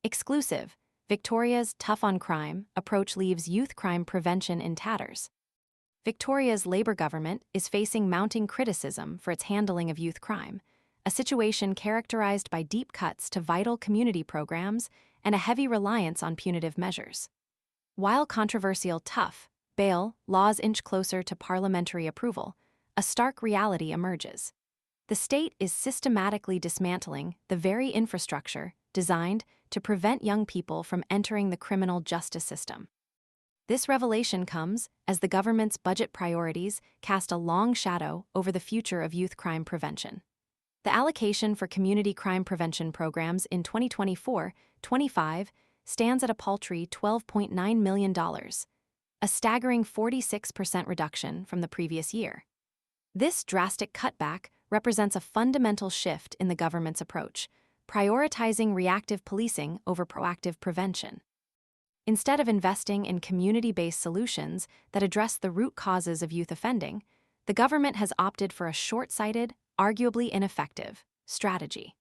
Exclusive: Victoria's tough on crime approach leaves youth crime prevention in tatters. Victoria's Labour government is facing mounting criticism for its handling of youth crime, a situation characterized by deep cuts to vital community programs and a heavy reliance on punitive measures. While controversial tough bail laws inch closer to parliamentary approval, a stark reality emerges. The state is systematically dismantling the very infrastructure designed to prevent young people from entering the criminal justice system. This revelation comes as the government's budget priorities cast a long shadow over the future of youth crime prevention. The allocation for community crime prevention programs in 2024-25 stands at a paltry $12.9 million, a staggering 46% reduction from the previous year. This drastic cutback represents a fundamental shift in the government's approach, prioritizing reactive policing over proactive prevention. Instead of investing in community-based solutions that address the root causes of youth offending, the government has opted for a short-sighted, arguably ineffective, strategy.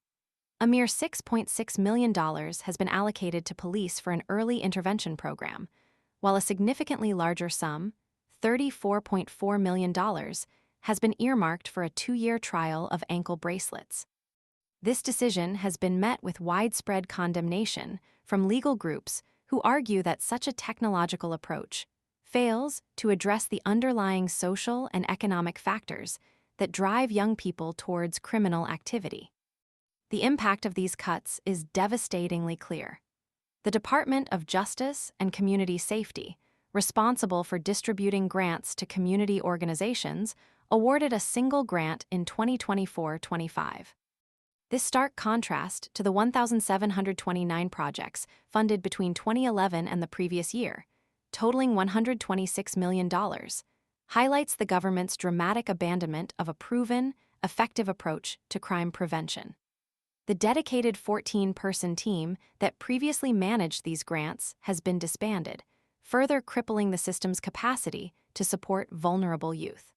A mere $6.6 million has been allocated to police for an early intervention program, while a significantly larger sum, $34.4 million, has been earmarked for a 2-year trial of ankle bracelets. This decision has been met with widespread condemnation from legal groups who argue that such a technological approach fails to address the underlying social and economic factors that drive young people towards criminal activity. The impact of these cuts is devastatingly clear. The Department of Justice and Community Safety, responsible for distributing grants to community organizations, awarded a single grant in 2024-25. This stark contrast to the 1,729 projects funded between 2011 and the previous year, totaling $126 million, highlights the government's dramatic abandonment of a proven, effective approach to crime prevention. The dedicated 14-person team that previously managed these grants has been disbanded, further crippling the system's capacity to support vulnerable youth.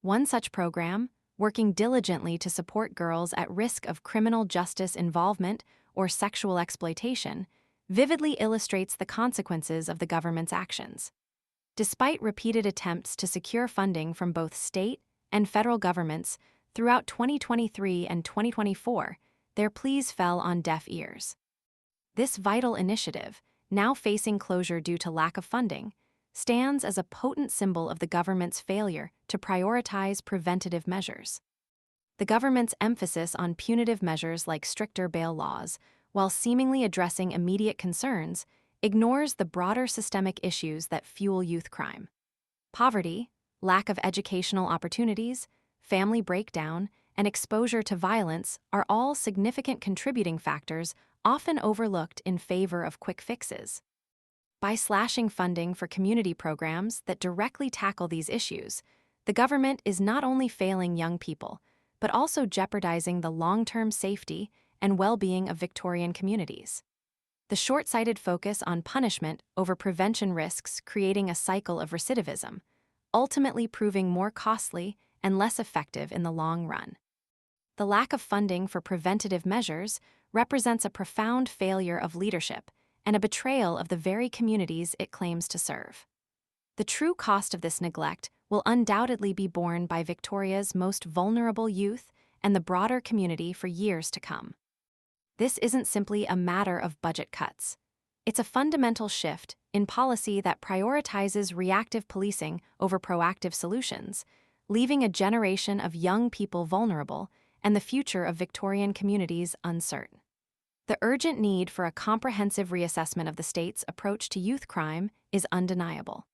One such program, working diligently to support girls at risk of criminal justice involvement or sexual exploitation, vividly illustrates the consequences of the government's actions. Despite repeated attempts to secure funding from both state and federal governments throughout 2023 and 2024, their pleas fell on deaf ears. This vital initiative, now facing closure due to lack of funding, stands as a potent symbol of the government's failure to prioritize preventative measures. The government's emphasis on punitive measures like stricter bail laws, while seemingly addressing immediate concerns, ignores the broader systemic issues that fuel youth crime. Poverty, lack of educational opportunities, family breakdown, and exposure to violence are all significant contributing factors often overlooked in favor of quick fixes. By slashing funding for community programs that directly tackle these issues, the government is not only failing young people, but also jeopardizing the long-term safety and well-being of Victorian communities. The short-sighted focus on punishment over prevention risks creating a cycle of recidivism, ultimately proving more costly and less effective in the long run. The lack of funding for preventative measures represents a profound failure of leadership and a betrayal of the very communities it claims to serve. The true cost of this neglect will undoubtedly be borne by Victoria's most vulnerable youth and the broader community for years to come. This isn't simply a matter of budget cuts. It's a fundamental shift in policy that prioritizes reactive policing over proactive solutions, leaving a generation of young people vulnerable and the future of Victorian communities uncertain. The urgent need for a comprehensive reassessment of the state's approach to youth crime is undeniable.